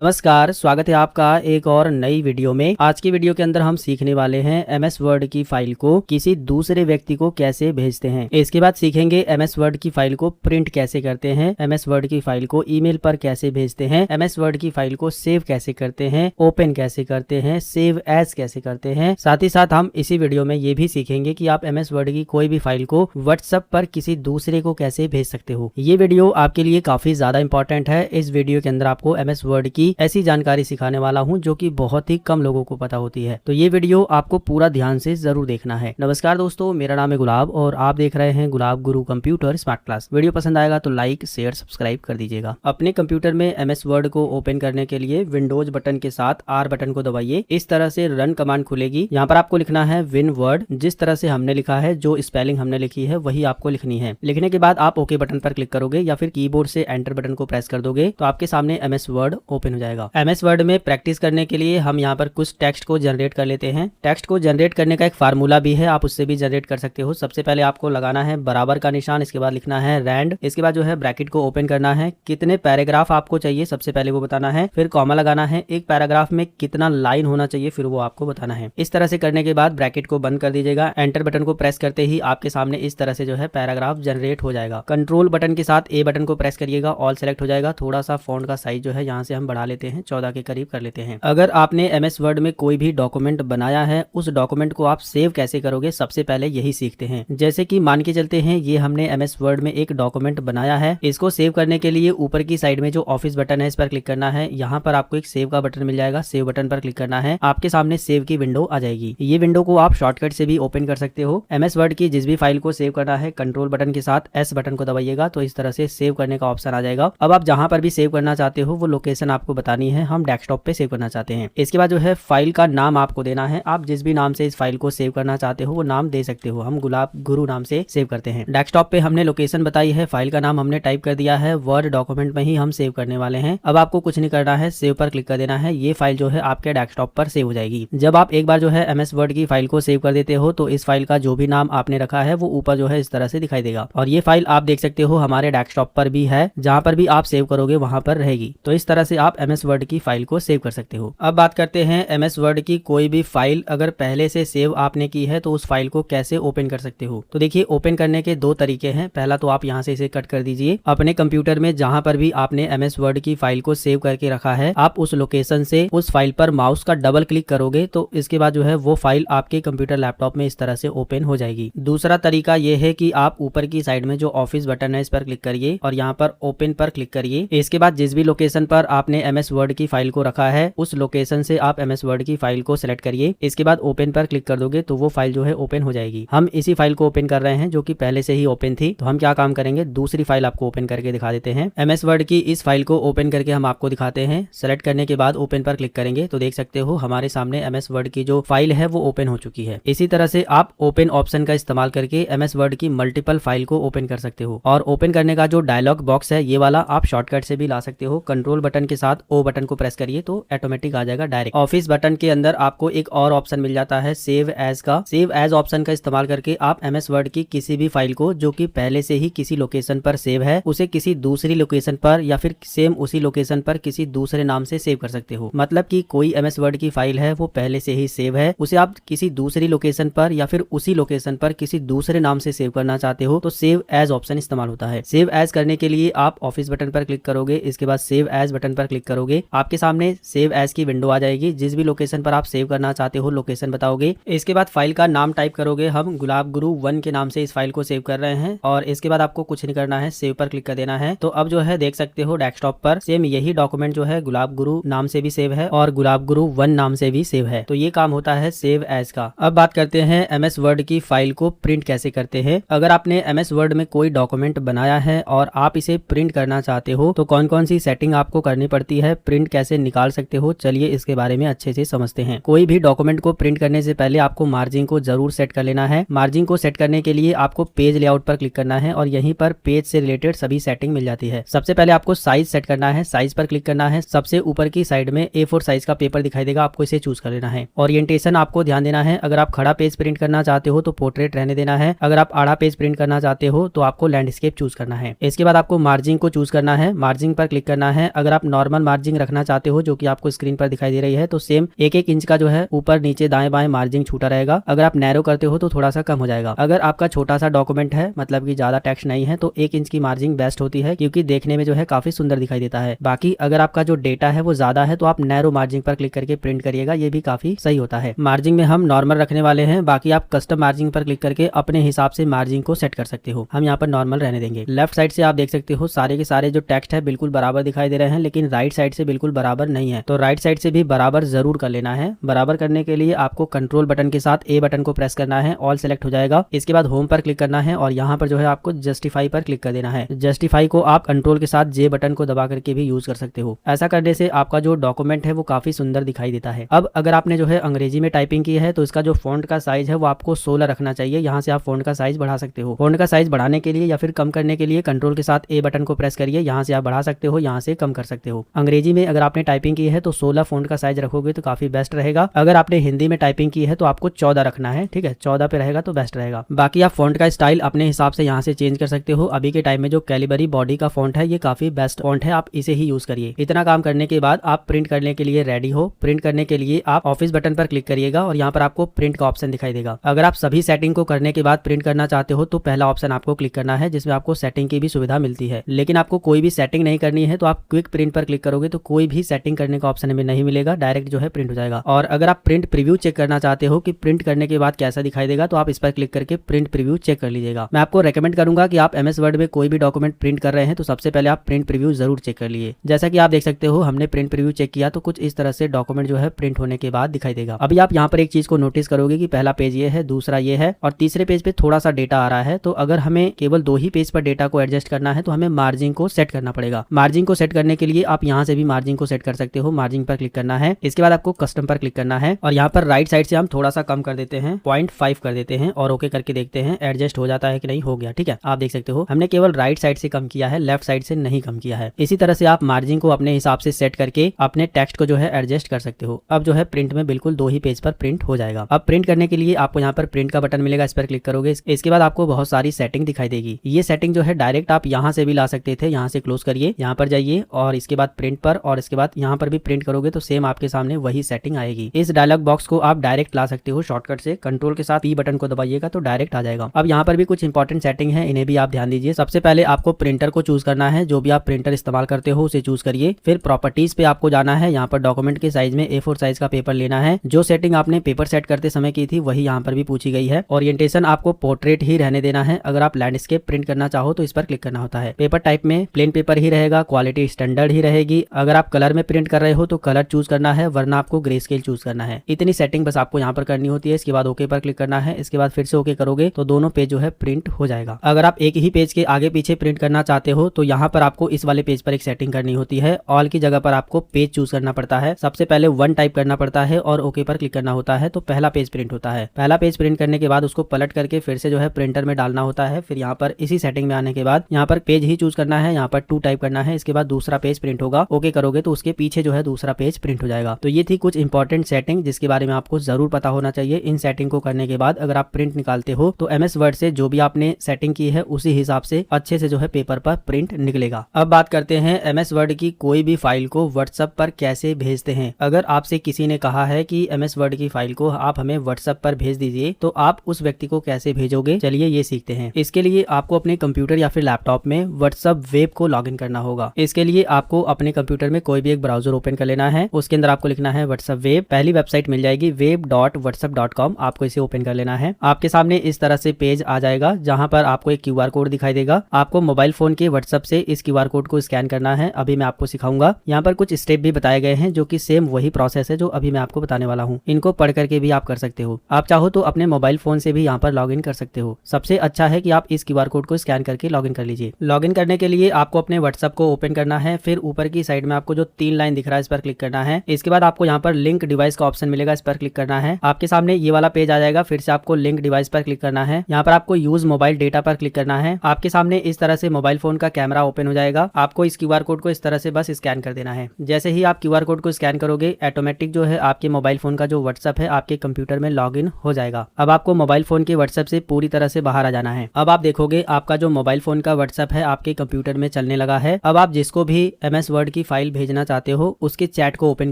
नमस्कार, स्वागत है आपका एक और नई वीडियो में। आज की वीडियो के अंदर हम सीखने वाले हैं एमएस वर्ड की फाइल को किसी दूसरे व्यक्ति को कैसे भेजते हैं। इसके बाद सीखेंगे एमएस वर्ड की फाइल को प्रिंट कैसे करते हैं, एमएस वर्ड की फाइल को ईमेल पर कैसे भेजते हैं, एमएस वर्ड की फाइल को सेव कैसे करते हैं, ओपन कैसे करते हैं, सेव एज कैसे करते हैं। साथ ही साथ हम इसी वीडियो में ये भी सीखेंगे कि आप एमएस वर्ड की कोई भी फाइल को व्हाट्सएप पर किसी दूसरे को कैसे भेज सकते हो। ये वीडियो आपके लिए काफी ज्यादा इंपॉर्टेंट है। इस वीडियो के अंदर आपको एमएस वर्ड की ऐसी जानकारी सिखाने वाला हूं जो कि बहुत ही कम लोगों को पता होती है, तो ये वीडियो आपको पूरा ध्यान से जरूर देखना है। नमस्कार दोस्तों, मेरा नाम है गुलाब और आप देख रहे हैं गुलाब गुरु कंप्यूटर स्मार्ट क्लास। वीडियो पसंद आएगा तो लाइक शेयर सब्सक्राइब कर दीजिएगा। अपने कंप्यूटर में एमएस वर्ड को ओपन करने के लिए विंडोज बटन के साथ आर बटन को दबाइए। इस तरह से रन कमांड खुलेगी। यहाँ पर आपको लिखना है विन वर्ड। जिस तरह से हमने लिखा है, जो स्पेलिंग हमने लिखी है वही आपको लिखनी है। लिखने के बाद आप ओके बटन पर क्लिक करोगे या फिर कीबोर्ड से एंटर बटन को प्रेस कर दोगे तो आपके सामने एमएस वर्ड ओपन हो जाएगा। एमएस वर्ड में प्रैक्टिस करने के लिए हम यहाँ पर कुछ टेक्स्ट को जनरेट कर लेते हैं। टेक्स्ट को जनरेट करने का एक फार्मूला भी है, आप उससे भी जनरेट कर सकते हो। सबसे पहले आपको लगाना है बराबर का निशान, इसके बाद लिखना है रैंड, इसके बाद जो है ब्रैकेट को ओपन करना है। कितने पैराग्राफ आपको चाहिए सबसे पहले वो बताना है, फिर कॉमा लगाना है। एक पैराग्राफ में कितना लाइन होना चाहिए फिर वो आपको बताना है। इस तरह से करने के बाद ब्रैकेट को बंद कर दीजिएगा। एंटर बटन को प्रेस करते ही आपके सामने इस तरह से जो है पैराग्राफ जनरेट हो जाएगा। कंट्रोल बटन के साथ ए बटन को प्रेस करिएगा, ऑल सेलेक्ट हो जाएगा। थोड़ा सा फॉन्ट का साइज जो है यहाँ से हम बढ़ा लेते हैं, 14 के करीब कर लेते हैं। अगर आपने एमएस वर्ड में कोई भी डॉक्यूमेंट बनाया है, उस डॉक्यूमेंट को आप सेव कैसे करोगे सबसे पहले यही सीखते हैं। जैसे कि मान के चलते हैं ये हमने एमएस वर्ड में एक डॉक्यूमेंट बनाया है। इसको सेव करने के लिए ऊपर की साइड में जो ऑफिस बटन है इस पर क्लिक करना है। यहाँ पर आपको एक सेव का बटन मिल जाएगा, सेव बटन पर क्लिक करना है। आपके सामने सेव की विंडो आ जाएगी। ये विंडो को आप शॉर्टकट से भी ओपन कर सकते हो। एमएस वर्ड की जिस भी फाइल को सेव करना है, कंट्रोल बटन के साथ एस बटन को दबाइएगा तो इस तरह से सेव करने का ऑप्शन आ जाएगा। अब आप जहां पर भी सेव करना चाहते हो वो लोकेशन आपको बतानी है। हम डेस्कटॉप पे सेव करना चाहते हैं। इसके बाद जो है फाइल का नाम आपको देना है। आप जिस भी नाम से इस फाइल को सेव करना चाहते हो वो नाम दे सकते हो। हम गुलाब गुरु नाम से सेव करते हैं। डेस्कटॉप पे हमने लोकेशन बताई है, फाइल का नाम हमने टाइप कर दिया है। वर्ड डॉक्यूमेंट में ही हम सेव करने वाले हैं। अब आपको कुछ नहीं करना है, सेव पर क्लिक कर देना है। ये फाइल जो है आपके डेस्कटॉप पर सेव हो जाएगी। जब आप एक बार जो है एमएस वर्ड की फाइल को सेव कर देते हो तो इस फाइल का जो भी नाम आपने रखा है वो ऊपर जो है इस तरह से दिखाई देगा। और ये फाइल आप देख सकते हो हमारे डेस्कटॉप पर भी है, जहां पर भी आप सेव करोगे वहां पर रहेगी। तो इस तरह से आप एमएस वर्ड की फाइल को सेव कर सकते हो। अब बात करते हैं एमएस वर्ड की कोई भी फाइल अगर पहले से सेव आपने की है तो उस फाइल को कैसे ओपन कर सकते हो। तो देखिए, ओपन करने के दो तरीके हैं। पहला तो आप यहाँ से इसे कट कर दीजिए। अपने कंप्यूटर में जहां पर भी आपने एमएस वर्ड की फाइल को सेव करके रखा है, आप उस लोकेशन से उस फाइल पर माउस का डबल क्लिक करोगे तो इसके बाद जो है वो फाइल आपके कंप्यूटर लैपटॉप में इस तरह से ओपन हो जाएगी। दूसरा तरीका ये है कि आप ऊपर की साइड में जो ऑफिस बटन है इस पर क्लिक करिए और यहाँ पर ओपन पर क्लिक करिए। इसके बाद जिस भी लोकेशन पर आपने एमएस वर्ड की फाइल को रखा है उस लोकेशन से आप एमएस वर्ड की फाइल को सिलेक्ट करिए। इसके बाद ओपन पर क्लिक कर दोगे तो वो फाइल जो है ओपन हो जाएगी। हम इसी फाइल को ओपन कर रहे हैं जो कि पहले से ही ओपन थी। तो हम क्या काम करेंगे, दूसरी फाइल आपको ओपन करके दिखा देते हैं। एमएस वर्ड की इस फाइल को ओपन करके हम आपको दिखाते हैं। सेलेक्ट करने के बाद ओपन पर क्लिक करेंगे तो देख सकते हो हमारे सामने एमएस वर्ड की जो फाइल है वो ओपन हो चुकी है। इसी तरह से आप ओपन ऑप्शन का इस्तेमाल करके एमएस वर्ड की मल्टीपल फाइल को ओपन कर सकते हो। और ओपन करने का जो डायलॉग बॉक्स है ये वाला आप शॉर्टकट से भी ला सकते हो। कंट्रोल बटन के साथ ओ बटन को प्रेस करिए तो ऑटोमेटिक आ जाएगा डायरेक्ट। ऑफिस बटन के अंदर आपको एक और ऑप्शन मिल जाता है सेव एज का। सेव एज ऑप्शन का इस्तेमाल करके आप एमएस वर्ड की किसी भी फाइल को जो कि पहले से ही किसी लोकेशन पर सेव है उसे किसी दूसरी लोकेशन पर या फिर सेम उसी लोकेशन पर किसी दूसरे नाम से सेव कर सकते हो। मतलब कि कोई एमएस वर्ड की फाइल है वो पहले से ही सेव है, उसे आप किसी दूसरी लोकेशन पर या फिर उसी लोकेशन पर किसी दूसरे नाम से सेव करना चाहते हो तो सेव एज ऑप्शन इस्तेमाल होता है। सेव एज करने के लिए आप ऑफिस बटन पर क्लिक करोगे, इसके बाद सेव एज बटन पर क्लिक करोगे, आपके सामने सेव एज की विंडो आ जाएगी। जिस भी लोकेशन पर आप सेव करना चाहते हो लोकेशन बताओगे। इसके बाद फाइल का नाम टाइप करोगे। हम गुलाब गुरु 1 के नाम से इस फाइल को सेव कर रहे हैं और इसके बाद आपको कुछ नहीं करना है, सेव पर क्लिक कर देना है। तो अब जो है देख सकते हो डेस्कटॉप पर सेम यही डॉक्यूमेंट जो है गुलाब गुरु नाम से भी सेव है और गुलाब गुरु 1 नाम से भी सेव है। तो ये काम होता है सेव एज का। अब बात करते हैं एमएस वर्ड की फाइल को प्रिंट कैसे करते हैं। अगर आपने एमएस वर्ड में कोई डॉक्यूमेंट बनाया है और आप इसे प्रिंट करना चाहते हो तो कौन कौन सी सेटिंग आपको करनी पड़ती है, प्रिंट कैसे निकाल सकते हो, चलिए इसके बारे में अच्छे से समझते हैं। कोई भी डॉक्यूमेंट को प्रिंट करने से पहले आपको मार्जिन को जरूर सेट कर लेना है। मार्जिन को सेट करने के लिए आपको पेज लेआउट पर क्लिक करना है और यहीं पर पेज से रिलेटेड सभी सेटिंग मिल जाती है। सबसे पहले आपको साइज सेट करना है, साइज पर क्लिक करना है। सबसे ऊपर की साइड में A4 साइज का पेपर दिखाई देगा, आपको इसे चूज कर लेना है। ओरिएंटेशन आपको ध्यान देना है। अगर आप खड़ा पेज प्रिंट करना चाहते हो तो पोर्ट्रेट रहने देना है। अगर आप आड़ा पेज प्रिंट करना चाहते हो तो आपको लैंडस्केप चूज करना है। इसके बाद आपको मार्जिन को चूज करना है, मार्जिन पर क्लिक करना है। अगर आप नॉर्मल मार्जिन रखना चाहते हो जो कि आपको स्क्रीन पर दिखाई दे रही है तो सेम 1-1 इंच का जो है ऊपर नीचे दाएं बाएं मार्जिन छूटा रहेगा। अगर आप नैरो करते हो तो थोड़ा सा कम हो जाएगा। अगर आपका छोटा सा डॉक्यूमेंट है, मतलब कि ज्यादा टेक्स्ट नहीं है, तो 1 इंच की मार्जिन बेस्ट होती है क्योंकि देखने में जो है काफी सुंदर दिखाई देता है। बाकी अगर आपका जो डेटा है वो ज्यादा है तो आप नैरो मार्जिन पर क्लिक करके प्रिंट करिएगा, ये भी काफी सही होता है। मार्जिन में हम नॉर्मल रखने वाले हैं, बाकी आप कस्टम मार्जिन पर क्लिक करके अपने हिसाब से मार्जिन को सेट कर सकते हो। हम यहाँ पर नॉर्मल रहने देंगे। लेफ्ट साइड से आप देख सकते हो सारे के सारे जो टेक्स्ट है बिल्कुल बराबर दिखाई दे रहे हैं, लेकिन राइट साइड से बिल्कुल बराबर नहीं है। तो राइट साइड से भी बराबर जरूर कर लेना है। बराबर करने के लिए आपको कंट्रोल बटन के साथ ए बटन को प्रेस करना है, ऑल सेलेक्ट हो जाएगा। इसके बाद होम पर क्लिक करना है और यहाँ पर जो है आपको जस्टिफाई पर क्लिक कर देना है। जस्टिफाई को आप कंट्रोल के साथ जे बटन को दबा करके भी यूज कर सकते हो। ऐसा करने से आपका जो डॉक्यूमेंट है वो काफी सुंदर दिखाई देता है। अब अगर आपने जो है अंग्रेजी में टाइपिंग की है तो इसका जो फॉन्ट का साइज है वो आपको 16 रखना चाहिए। यहाँ से आप फॉन्ट का साइज बढ़ा सकते हो। फॉन्ट का साइज बढ़ाने के लिए या फिर कम करने के लिए कंट्रोल के साथ ए बटन को प्रेस करिए। यहाँ से आप बढ़ा सकते हो, यहाँ से कम कर सकते हो। अंग्रेजी में अगर आपने टाइपिंग की है तो 16 फॉन्ट का साइज रखोगे तो काफी बेस्ट रहेगा। अगर आपने हिंदी में टाइपिंग की है तो आपको 14 रखना है, ठीक है, 14 पे रहेगा तो बेस्ट रहेगा। बाकी आप फॉन्ट का स्टाइल अपने हिसाब से यहाँ से चेंज कर सकते हो। अभी के टाइम में जो कैलिबरी बॉडी का फॉन्ट है ये काफी बेस्ट फॉन्ट है, आप इसे ही यूज करिए। इतना काम करने के बाद आप प्रिंट करने के लिए रेडी हो। प्रिंट करने के लिए आप ऑफिस बटन पर क्लिक करिएगा और यहाँ पर आपको प्रिंट का ऑप्शन दिखाई देगा। अगर आप सभी सेटिंग को करने के बाद प्रिंट करना चाहते हो तो पहला ऑप्शन आपको क्लिक करना है जिसमें आपको सेटिंग की भी सुविधा मिलती है। लेकिन आपको कोई भी सेटिंग नहीं करनी है तो आप क्विक प्रिंट पर क्लिक करोगे तो कोई भी सेटिंग करने का ऑप्शन हमें नहीं मिलेगा, डायरेक्ट जो है प्रिंट हो जाएगा। और अगर आप प्रिंट प्रीव्यू चेक करना चाहते हो कि प्रिंट करने के बाद कैसा दिखाई देगा तो आप इस पर क्लिक करके प्रिंट प्रीव्यू चेक कर लीजिएगा। मैं आपको रेकमेंड करूंगा कि आप एमएस वर्ड में कोई भी डॉक्यूमेंट प्रिंट कर रहे हैं तो सबसे पहले आप प्रिंट प्रीव्यू जरूर चेक कर लिए। जैसा कि आप देख सकते हो हमने प्रिंट प्रीव्यू चेक किया तो कुछ इस तरह से डॉक्यूमेंट जो है प्रिंट होने के बाद दिखाई देगा। अभी आप यहाँ पर एक चीज को नोटिस करोगे कि पहला पेज ये है, दूसरा ये है और तीसरे पेज पे थोड़ा सा डेटा आ रहा है। तो अगर हमें केवल 2 ही पेज पर डेटा को एडजस्ट करना है तो हमें मार्जिन को सेट करना पड़ेगा। मार्जिन को सेट करने के लिए आप यहाँ से भी मार्जिन को सेट कर सकते हो। मार्जिन पर क्लिक करना है, इसके बाद आपको कस्टम पर क्लिक करना है और यहाँ पर राइट साइड से हम थोड़ा सा कम कर देते हैं, 0.5 कर देते हैं और ओके करके देखते हैं एडजस्ट हो जाता है कि नहीं। हो गया, ठीक है। आप देख सकते हो हमने केवल राइट साइड से कम किया है, लेफ्ट साइड से नहीं कम किया है। इसी तरह से आप मार्जिन को अपने हिसाब से सेट करके अपने टेक्स्ट को जो है एडजस्ट कर सकते हो। अब जो है प्रिंट में बिल्कुल 2 ही पेज पर प्रिंट हो जाएगा। अब प्रिंट करने के लिए आपको यहाँ पर प्रिंट का बटन मिलेगा, इस पर क्लिक करोगे। इसके बाद आपको बहुत सारी सेटिंग दिखाई देगी। ये सेटिंग जो है डायरेक्ट आप यहाँ से भी ला सकते थे। यहाँ से क्लोज करिए, यहाँ पर जाइए और इसके बाद प्रिंट पर और इसके बाद यहाँ पर भी प्रिंट करोगे तो सेम आपके सामने वही सेटिंग आएगी। इस डायलॉग बॉक्स को आप डायरेक्ट ला सकते हो शॉर्टकट से। कंट्रोल के साथ पी बटन को दबाइएगा तो डायरेक्ट आ जाएगा। अब यहाँ पर भी कुछ इंपॉर्टेंट सेटिंग है, इन्हें भी आप ध्यान दीजिए। सबसे पहले आपको प्रिंटर को चूज करना है, जो भी आप प्रिंटर इस्तेमाल करते हो उसे चूज करिए। फिर प्रॉपर्टीज पे आपको जाना है, यहाँ पर डॉक्यूमेंट के साइज में A4 साइज का पेपर लेना है। जो सेटिंग आपने पेपर सेट करते समय की थी वही यहाँ पर भी पूछी गई है। ओरिएंटेशन आपको पोर्ट्रेट ही रहने देना है। अगर आप लैंडस्केप प्रिंट करना चाहो तो इस पर क्लिक करना होता है। पेपर टाइप में प्लेन पेपर ही रहेगा, क्वालिटी स्टैंडर्ड ही रहेगी। अगर आप कलर में प्रिंट कर रहे हो तो कलर चूज करना है, वरना आपको ग्रे स्केल चूज करना है। इतनी सेटिंग बस आपको यहाँ पर करनी होती है। इसके बाद ओके पर क्लिक करना है, इसके बाद फिर से ओके करोगे तो दोनों पेज जो है प्रिंट हो जाएगा। अगर आप एक ही पेज के आगे पीछे प्रिंट करना चाहते हो तो यहाँ पर आपको इस वाले पेज पर एक सेटिंग करनी होती है। ऑल की जगह पर आपको पेज चूज करना पड़ता है। सबसे पहले 1 टाइप करना पड़ता है और ओके पर क्लिक करना होता है तो पहला पेज प्रिंट होता है। पहला पेज प्रिंट करने के बाद उसको पलट करके फिर से जो है प्रिंटर में डालना होता है। फिर यहाँ पर इसी सेटिंग में आने के बाद यहाँ पर पेज ही चूज करना है, यहाँ पर 2 टाइप करना है। इसके बाद दूसरा पेज प्रिंट होगा। ओके करोगे तो उसके पीछे जो है दूसरा पेज प्रिंट हो जाएगा। तो ये थी कुछ इंपॉर्टेंट सेटिंग जिसके बारे में आपको जरूर पता होना चाहिए। इन सेटिंग को करने के बाद अगर आप प्रिंट निकालते हो तो एमएस वर्ड से जो भी आपने सेटिंग की है उसी हिसाब से अच्छे से जो है पेपर पर प्रिंट निकलेगा। अब बात करते हैं एमएस वर्ड की कोई भी फाइल को व्हाट्सएप पर कैसे भेजते हैं। अगर आपसे किसी ने कहा है कि एमएस वर्ड की फाइल को आप हमें व्हाट्सएप पर भेज दीजिए तो आप उस व्यक्ति को कैसे भेजोगे, चलिए ये सीखते हैं। इसके लिए आपको अपने कंप्यूटर या फिर लैपटॉप में व्हाट्सएप वेब को लॉगिन करना होगा। इसके लिए आपको अपने कंप्यूटर में कोई भी एक ब्राउजर ओपन कर लेना है, उसके अंदर आपको लिखना है व्हाट्सएप वेब। पहली वेबसाइट मिल जाएगी web.whatsapp.com, आपको इसे ओपन कर लेना है। आपके सामने इस तरह से पेज आ जाएगा जहां पर आपको एक क्यूआर कोड दिखाई देगा। आपको मोबाइल फोन के व्हाट्सएप से इस क्यूआर कोड को स्कैन करना है। अभी मैं आपको सिखाऊंगा। यहाँ पर कुछ स्टेप भी बताए गए हैं जो कि सेम वही प्रोसेस है जो अभी मैं आपको बताने वाला हूँ। इनको पढ़ करके भी आप कर सकते हो। आप चाहो तो अपने मोबाइल फोन से भी यहाँ पर लॉगिन कर सकते हो। सबसे अच्छा है कि आप इस क्यूआर कोड को स्कैन करके लॉगिन कर लीजिए। लॉगिन करने के लिए आपको अपने व्हाट्सएप को ओपन करना है। फिर ऊपर की साइड में आपको जो 3 लाइन दिख रहा है इस पर क्लिक करना है। इसके बाद आपको यहाँ पर लिंक डिवाइस का ऑप्शन मिलेगा, इस पर क्लिक करना है। आपके सामने ये वाला पेज आ जाएगा। फिर से आपको लिंक डिवाइस पर क्लिक करना है। यहाँ पर आपको यूज मोबाइल डेटा पर क्लिक करना है। आपके सामने इस तरह से मोबाइल फोन का कैमरा ओपन हो जाएगा। आपको इस क्यूआर कोड को इस तरह से बस स्कैन कर देना है। जैसे ही आप क्यूआर कोड को स्कैन करोगे ऑटोमेटिक जो है आपके मोबाइल फोन का जो व्हाट्सएप है आपके कंप्यूटर में लॉगिन हो जाएगा। अब आपको मोबाइल फोन के व्हाट्सएप से पूरी तरह से बाहर आ जाना है। अब आप देखोगे आपका जो मोबाइल फोन का व्हाट्सएप है आपके कंप्यूटर में चलने लगा है। अब आप जिसको भी एमएस वर्ड की फाइल भेजना चाहते हो उसके चैट को ओपन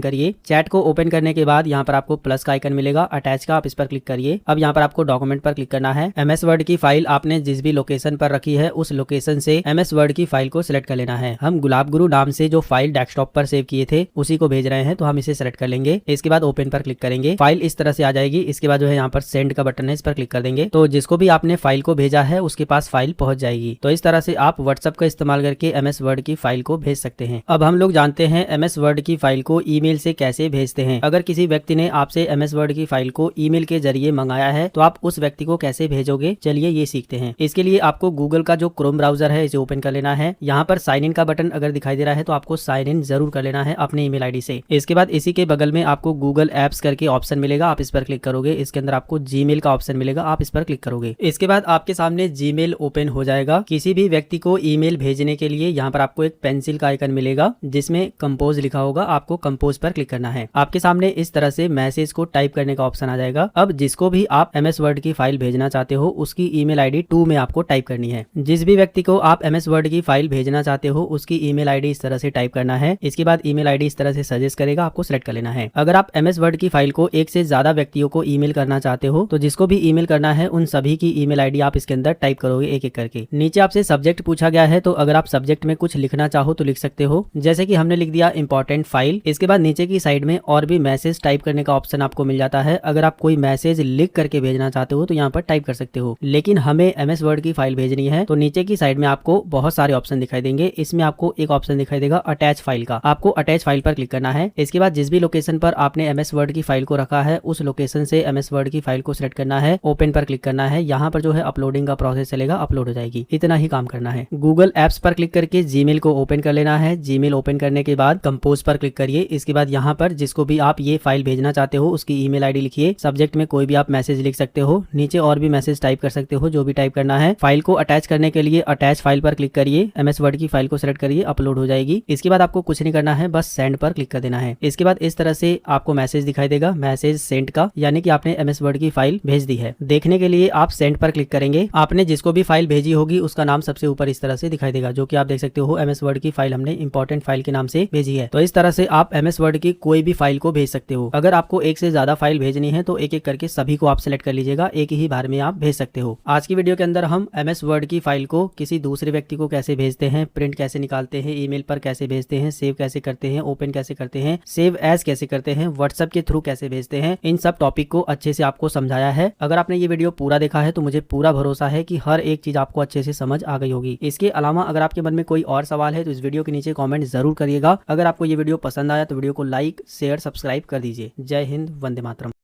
करिए। चैट को ओपन करने के बाद यहाँ पर आपको प्लस का आइकन मिलेगा अटैच का, आप इस पर क्लिक करिए। अब यहाँ पर आपको डॉक्यूमेंट पर क्लिक करना है। MS वर्ड की फाइल आपने जिस भी लोकेशन पर रखी है उस लोकेशन से MS वर्ड की फाइल को सिलेक्ट कर लेना है। हम गुलाब गुरु नाम से जो फाइल डेस्कटॉप पर सेव किए थे उसी को भेज रहे हैं, तो हम इसे सेलेक्ट कर लेंगे। इसके बाद ओपन पर क्लिक करेंगे। फाइल इस तरह से आ जाएगी। इसके बाद जो है यहाँ पर सेंड का बटन है, इस पर क्लिक कर देंगे तो जिसको भी आपने फाइल को भेजा है उसके पास फाइल पहुंच जाएगी। तो इस तरह से आप व्हाट्सएप का इस्तेमाल करके MS वर्ड की फाइल को भेज सकते हैं। अब हम लोग जानते हैं MS वर्ड की फाइल को ईमेल से कैसे भेजते हैं। अगर किसी व्यक्ति ने आपसे MS वर्ड की फाइल को ईमेल के जरिए मंगाया है तो आप उस व्यक्ति को कैसे भेजोगे, चलिए ये सीखते हैं। इसके लिए आपको गूगल का जो क्रोम ब्राउजर है इसे ओपन कर लेना है। यहाँ पर साइन इन का बटन अगर दिखाई दे रहा है तो आपको साइन इन जरूर कर लेना है अपने ईमेल आईडी से। इसके बाद इसी के बगल में आपको गूगल एप्स करके ऑप्शन मिलेगा, आप इस पर क्लिक करोगे। इसके अंदर आपको जीमेल का ऑप्शन मिलेगा, आप इस पर क्लिक करोगे। इसके बाद आपके सामने जीमेल ओपन हो जाएगा। किसी भी व्यक्ति को ईमेल भेजने के लिए यहाँ पर आपको एक पेंसिल का आइकन मिलेगा जिसमें कंपोज लिखा होगा, आपको कंपोज पर क्लिक करना है। आपके सामने इस तरह से मैसेज को टाइप करने का ऑप्शन आ जाएगा। अब जिसको भी आप MS वर्ड की फाइल भेजना चाहते हो उसकी ईमेल आईडी 2 में आपको टाइप करनी है। जिस भी व्यक्ति को आप MS वर्ड की फाइल भेजना चाहते हो उसकी ईमेल आईडी इस तरह से टाइप करना है। इसके बाद ईमेल आईडी इस तरह से सजेस्ट करेगा, आपको सिलेक्ट कर लेना है। अगर आप MS वर्ड की फाइल को एक से ज्यादा व्यक्तियों को ईमेल करना चाहते हो तो जिसको भी ईमेल करना है उन सभी की ईमेल आईडी आप इसके अंदर टाइप करोगे एक एक करके। नीचे आपसे सब्जेक्ट पूछा गया है तो अगर आप सब्जेक्ट में कुछ लिखना चाहो तो लिख सकते हो, जैसे कि हमने लिख दिया इंपॉर्टेंट फाइल। इसके बाद नीचे की साइड में और भी मैसेज टाइप करने का ऑप्शन आपको मिल जाता है। अगर आप कोई मैसेज लिख करके भेजना चाहते हो तो यहाँ पर टाइप कर सकते हो, लेकिन हमें MS वर्ड की फाइल भेजनी है तो नीचे की साइड में आपको बहुत सारे ऑप्शन दिखाई देंगे। इसमें आपको एक ऑप्शन दिखाई देगा अटैच फाइल का, आपको अटैच फाइल पर क्लिक करना है। इसके बाद जिस भी लोकेशन पर आपने MS वर्ड की फाइल को रखा है उस लोकेशन से MS वर्ड की फाइल को सिलेक्ट करना है, ओपन पर क्लिक करना है। यहाँ पर जो है अपलोडिंग का प्रोसेस चलेगा, अपलोड हो जाएगी। इतना ही काम करना है। गूगल एप्स पर क्लिक करके जीमेल को ओपन कर लेना है। जीमेल ओपन करने के बाद कंपोज पर क्लिक करिए। इसके बाद यहाँ पर जिसको भी आप ये फाइल भेजना चाहते हो उसकी ईमेल आईडी लिखिए। सब्जेक्ट में कोई भी आप मैसेज लिख सकते हो, नीचे और भी मैसेज टाइप कर सकते हो, जो भी टाइप करना है। फाइल को अटैच करने के लिए अटैच फाइल पर क्लिक करिए, MS वर्ड की फाइल को सिलेक्ट करिए, अपलोड हो जाएगी। इसके बाद आपको कुछ नहीं करना है, बस सेंड पर क्लिक कर देना है। इसके बाद इस तरह से आपको मैसेज दिखाई देगा, मैसेज सेंड का, यानी कि आपने MS वर्ड की फाइल भेज दी है। देखने के लिए आप सेंड पर क्लिक करेंगे। आपने जिसको भी फाइल भेजी होगी उसका नाम सबसे ऊपर इस तरह से दिखाई देगा, जो कि आप देख सकते हो MS वर्ड की फाइल हमने इंपॉर्टेंट फाइल के नाम से भेजी है। तो इस तरह से आप MS वर्ड की कोई भी फाइल को भेज सकते हो। अगर आपको एक से ज्यादा फाइल भेजनी है तो एक एक करके सभी को आप सिलेक्ट कर लीजिएगा, एक ही बार में आप भेज सकते हो। आज की वीडियो के अंदर हम MS वर्ड की फाइल को किसी दूसरे व्यक्ति को कैसे भेजते हैं, प्रिंट कैसे निकालते हैं, ईमेल पर कैसे भेजते हैं, सेव कैसे करते हैं, ओपन कैसे करते हैं, सेव एज कैसे करते हैं, व्हाट्सएप के थ्रू कैसे भेजते हैं, इन सब टॉपिक को अच्छे से आपको समझाया है। अगर आपने ये वीडियो पूरा देखा है तो मुझे पूरा भरोसा है कि हर एक चीज आपको अच्छे से समझ आ गई होगी। इसके अलावा अगर आपके मन में कोई और सवाल है तो इस वीडियो के नीचे कमेंट जरूर करिएगा। अगर आपको ये वीडियो पसंद आया तो वीडियो को लाइक, शेयर, सब्सक्राइब कर दीजिए। जय हिंद, वंदे मातरम।